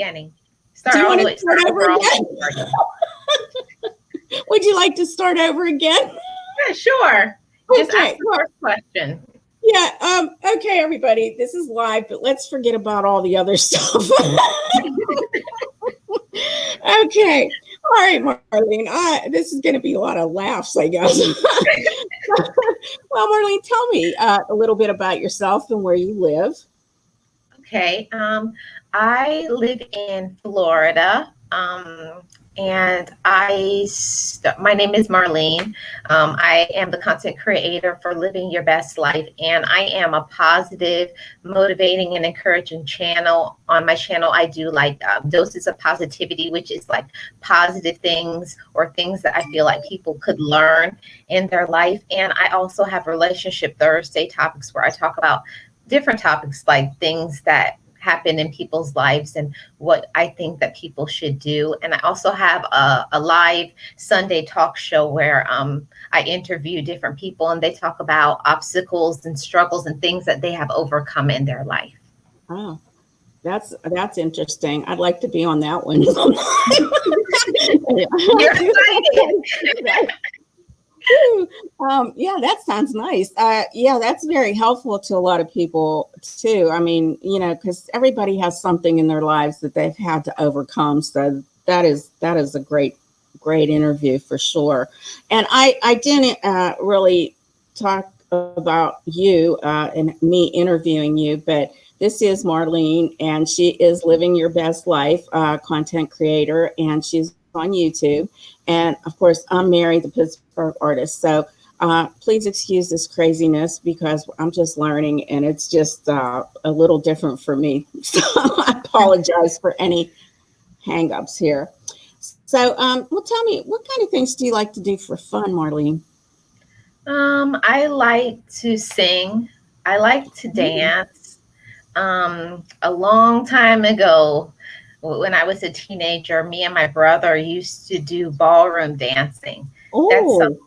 beginning. Do Start you all want the to way. start Start over overall. again? Would you like to start over again? Yeah, sure. Just ask Okay. the Well, first question. yeah. Okay, everybody. This is live, but let's forget about all the other stuff. Okay. All right, Marlene. This is going to be a lot of laughs, I guess. Well, Marlene, tell me a little bit about yourself and where you live. Okay. I live in Florida. And my name is Marlene. I am the content creator for Living Your Best Life, and I am a positive, motivating, and encouraging channel. On my channel, I do like doses of positivity, which is like positive things or things that I feel like people could learn in their life. And I also have Relationship Thursday topics where I talk about different topics like things that happen in people's lives and what I think that people should do. And I also have a live Sunday talk show where I interview different people and they talk about obstacles and struggles and things that they have overcome in their life. Oh, that's interesting. I'd like to be on that one. You're excited. Yeah, that sounds nice. Yeah, that's very helpful to a lot of people too. I mean, because everybody has something in their lives that they've had to overcome. So that is a great interview for sure. And I didn't really talk about you and me interviewing you, but this is Marlene, and she is Living Your Best Life content creator, and she's on YouTube. And of course, I'm Mary, the Pittsburgh artist. So please excuse this craziness because I'm just learning and it's just a little different for me. So I apologize for any hangups here. So, well, tell me, what kind of things do you like to do for fun, Marlene? I like to sing. I like to dance. A long time ago, when I was a teenager, me and my brother used to do ballroom dancing. That's Oh, something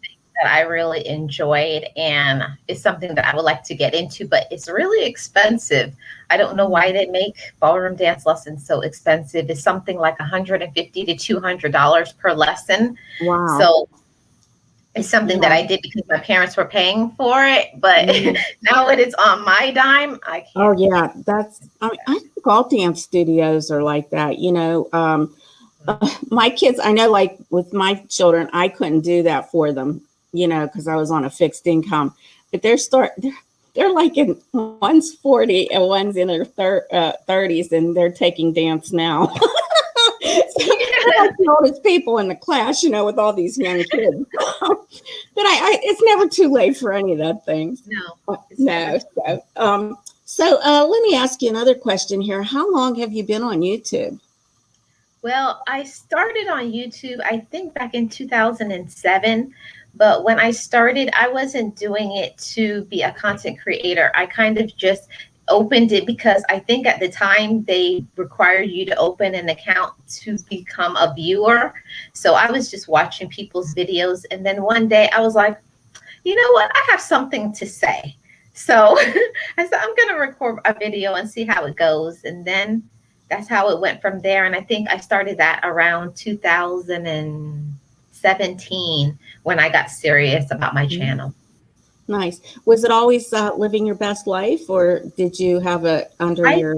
that I really enjoyed, and it's something that I would like to get into, but it's really expensive. I don't know why they make ballroom dance lessons so expensive. It's something like $150 to $200 per lesson. wow. So it's something that Yeah. I did because my parents were paying for it, but Mm. now that it's on my dime, I Oh, can't do yeah. I mean, I think all dance studios are like that. My kids, I know, like with my children, I couldn't do that for them, because I was on a fixed income. But they're like one's 40 and one's in their 30s, and they're taking dance now. So they're like the oldest people in the class, with all these young kids. But it's never too late for any of that things. No, it's never. No. So let me ask you another question here. How long have you been on YouTube? Well, I started on YouTube, I think back in 2007. But when I started, I wasn't doing it to be a content creator. I kind of just opened it because I think at the time they required you to open an account to become a viewer. So I was just watching people's videos. And then one day I was like, you know what? I have something to say. So I said, I'm going to record a video and see how it goes. And then that's how it went from there. And I think I started that around 2017 when I got serious about my channel. Nice. Was it always living your best life, or did you have it under your?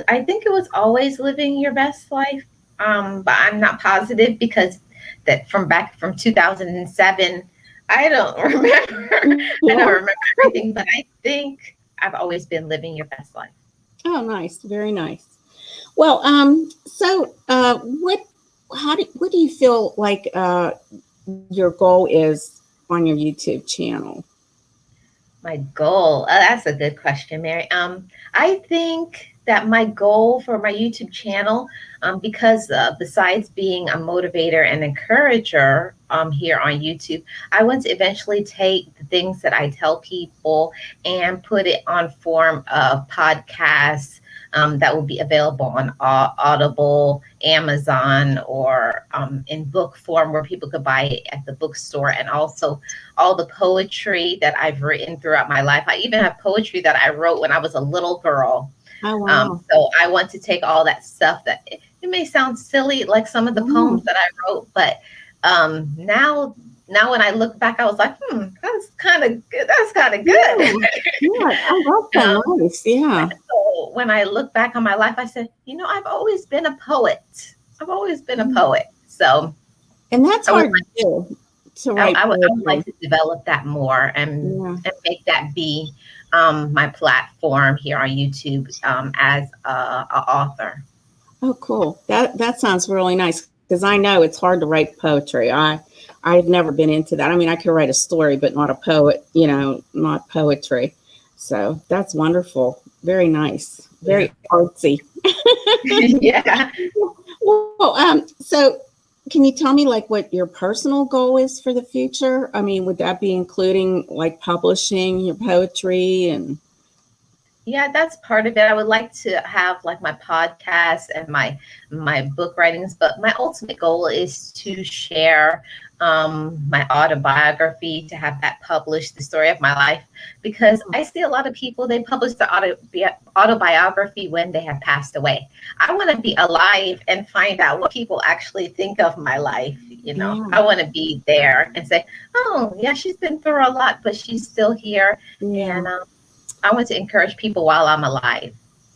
I think it was always living your best life. But I'm not positive because that from back from 2007, I don't remember. I don't Yeah. remember everything, but I think I've always been living your best life. Oh, nice. Very nice. Well, so what do you feel like your goal is on your YouTube channel? My goal. That's a good question, Mary. I think that my goal for my YouTube channel, because besides being a motivator and encourager here on YouTube, I want to eventually take the things that I tell people and put it on form of podcasts that will be available on Audible, Amazon, or in book form where people could buy it at the bookstore, and also all the poetry that I've written throughout my life. I even have poetry that I wrote when I was a little girl. Oh, wow. So I want to take all that stuff that it may sound silly, like some of the poems that I wrote, but now when I look back, I was like, that's kind of good. That's kind of good. Yeah, I love that. Nice. Yeah. So when I look back on my life, I said, I've always been a poet. I've always been a poet. So, and that's hard to do. To write I would like to develop that more and make that be my platform here on YouTube as a author. Oh, cool. That sounds really nice, because I know it's hard to write poetry. I've never been into that. I mean, I could write a story, but not a poet, not poetry. So that's wonderful. Very nice. Very artsy. Yeah. Well, so can you tell me like what your personal goal is for the future? I mean, would that be including like publishing your poetry and? Yeah, that's part of it. I would like to have like my podcast and my book writings, but my ultimate goal is to share my autobiography, to have that published, the story of my life, because I see a lot of people, they publish their autobiography when they have passed away. I want to be alive and find out what people actually think of my life. I want to be there and say, oh yeah, she's been through a lot, but she's still here. And I want to encourage people while I'm alive.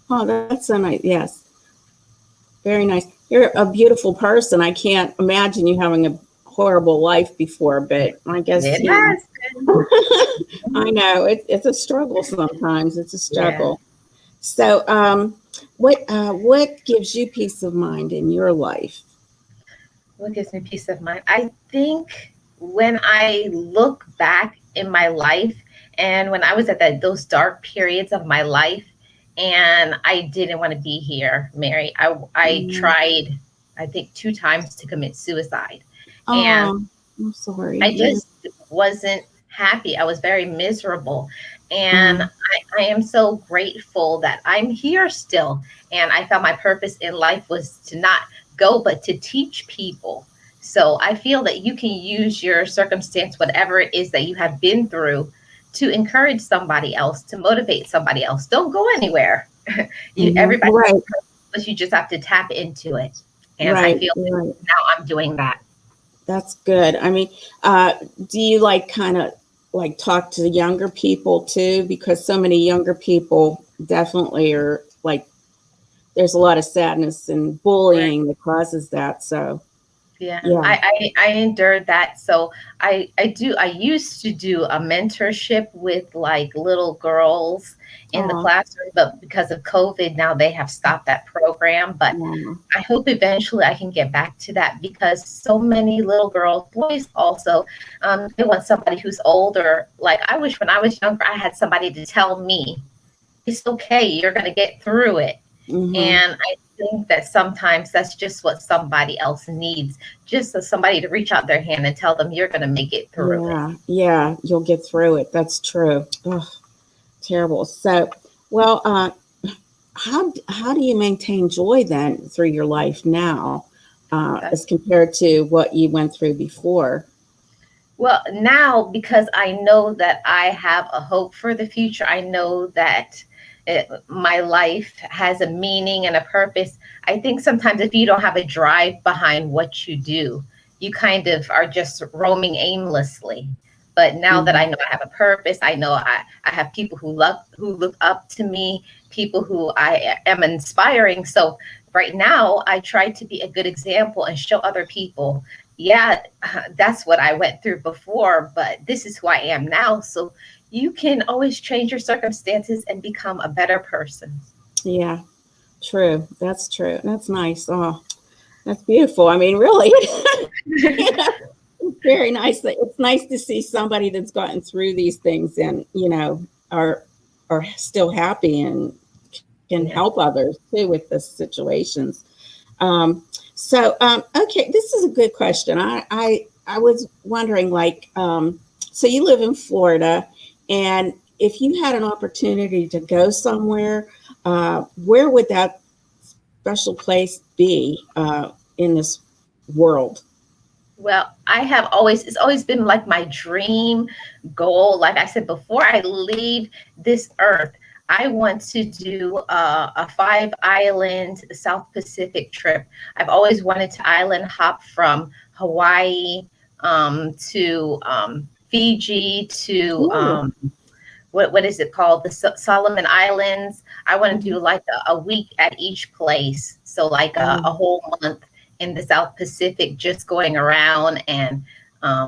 Oh, that's so nice. Yes. Very nice. You're a beautiful person. I can't imagine you having a horrible life before, but I guess it has been. I know it's a struggle sometimes. It's a struggle. Yeah. So, what gives you peace of mind in your life? What gives me peace of mind? I think when I look back in my life, and when I was at those dark periods of my life, and I didn't want to be here, Mary, I tried, I think 2 times to commit suicide. And I'm sorry. I just wasn't happy. I was very miserable. And I am so grateful that I'm here still. And I felt my purpose in life was to not go, but to teach people. So I feel that you can use your circumstance, whatever it is that you have been through, to encourage somebody else, to motivate somebody else. Don't go anywhere. Everybody has a purpose, but you just have to tap into it. And I feel now I'm doing that. That's good. I mean, do you kind of talk to the younger people too? Because so many younger people definitely are there's a lot of sadness and bullying that causes that. So yeah. I endured that. So I used to do a mentorship with little girls in the classroom, but because of COVID, now they have stopped that program. But I hope eventually I can get back to that, because so many little girls, boys also, they want somebody who's older. I wish when I was younger, I had somebody to tell me, it's okay, you're going to get through it. And I think that sometimes that's just what somebody else needs, just somebody to reach out their hand and tell them you're going to make it through it. Yeah, you'll get through it. That's true. Oh, terrible. So, well, how do you maintain joy then through your life now, as compared to what you went through before? Well, now, because I know that I have a hope for the future, I know that my life has a meaning and a purpose. I think sometimes if you don't have a drive behind what you do, you kind of are just roaming aimlessly. But now that I know I have a purpose, I know I have people who look up to me, people who I am inspiring. So right now I try to be a good example and show other people, that's what I went through before, but this is who I am now. So you can always change your circumstances and become a better person. Yeah, true. That's true. That's nice. Oh, that's beautiful. I mean, really, it's very nice. It's nice to see somebody that's gotten through these things and, are still happy and can help others too with the situations. Okay, this is a good question. I was wondering, so you live in Florida, and if you had an opportunity to go somewhere, where would that special place be in this world? Well, it's always been my dream goal. Like I said, before I leave this earth, I want to do a 5 island South Pacific trip. I've always wanted to island hop from Hawaii to Fiji to Ooh. what is it called? The Solomon Islands. I want to do like a week at each place. So like a whole month in the South Pacific, just going around and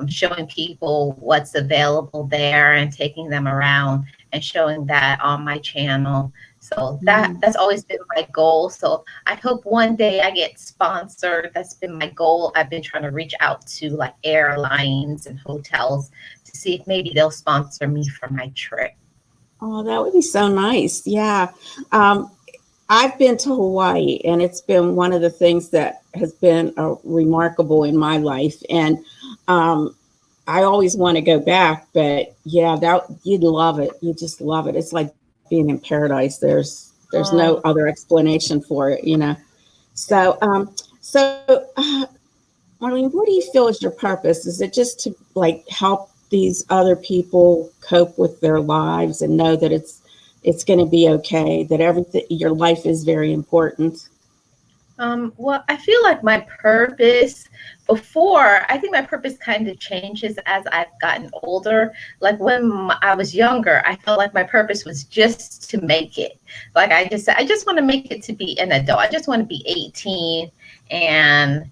showing people what's available there and taking them around and showing that on my channel. So that's always been my goal. So I hope one day I get sponsored. That's been my goal. I've been trying to reach out to like airlines and hotels to see if maybe they'll sponsor me for my trip. Oh, that would be so nice. Yeah. I've been to Hawaii, and it's been one of the things that has been remarkable in my life. And I always want to go back, but yeah, that you'd love it. You just love it. It's like being in paradise. There's no other explanation for it, you know. So Marlene, what do you feel is your purpose? Is it just to like help these other people cope with their lives and know that it's going to be okay, that everything, your life is very important? Well, I feel like my purpose I think my purpose kind of changes as I've gotten older. Like when I was younger, I felt like my purpose was just to make it. Like I just said, I just want to make it to be an adult. I just want to be 18 and,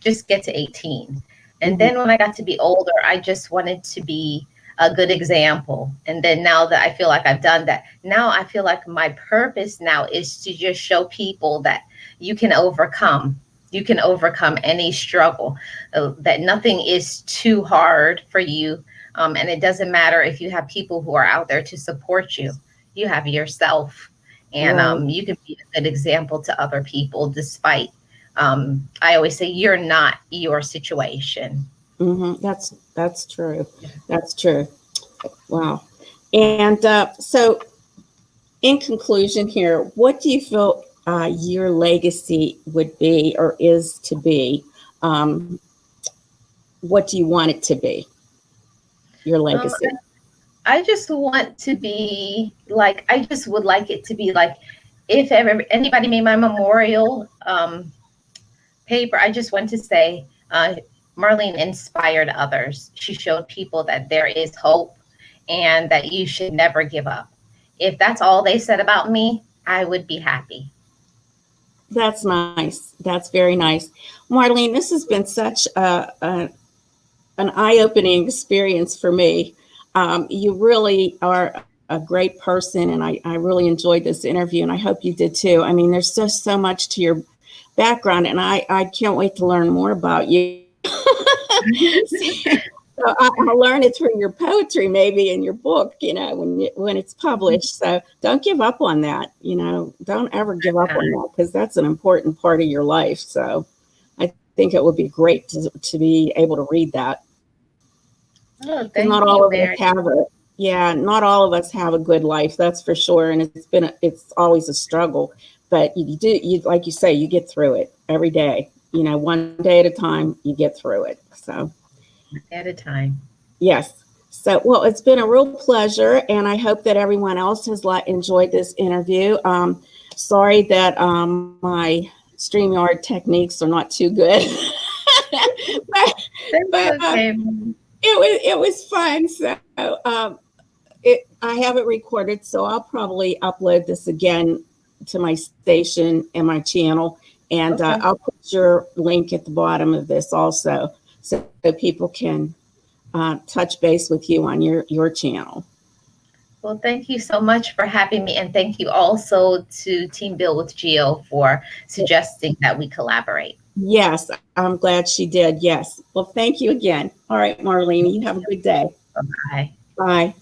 just get to 18. And then when I got to be older, I just wanted to be a good example. And then now that I feel like I've done that, now I feel like my purpose now is to just show people that you can overcome. You can overcome any struggle, that nothing is too hard for you. And it doesn't matter if you have people who are out there to support you. You have yourself. And you can be a good example to other people despite, I always say, you're not your situation. That's true. That's true. Wow. And so in conclusion here, what do you feel your legacy would be or is to be? What do you want it to be? Your legacy? I just want to be like, I just would like it to be like, if ever anybody made my memorial paper, I just want to say, Marlene inspired others. She showed people that there is hope and that you should never give up. If that's all they said about me, I would be happy. That's nice. That's very nice. Marlene, this has been such an eye-opening experience for me. You really are a great person, and I really enjoyed this interview, and I hope you did too. I mean, there's just so much to your background, and I can't wait to learn more about you. So I'll learn it through your poetry, maybe in your book, when it's published. So don't give up on that. Don't ever give up on that, because that's an important part of your life. So I think it would be great to be able to read that. Oh, thank not you, all of Mary. us have it. Yeah, not all of us have a good life. That's for sure. And it's always a struggle. But you like you say, you get through it every day. One day at a time, you get through it. So. At a time. Yes. So, well, it's been a real pleasure, and I hope that everyone else has enjoyed this interview. Sorry that my StreamYard techniques are not too good, but okay. It was fun. So I have it recorded, so I'll probably upload this again to my station and my channel, and I'll put your link at the bottom of this also, so people can touch base with you on your channel. Well, thank you so much for having me. And thank you also to Team Build with Geo for suggesting that we collaborate. Yes, I'm glad she did. Yes. Well, thank you again. All right, Marlene, you have a good day. Bye. Bye.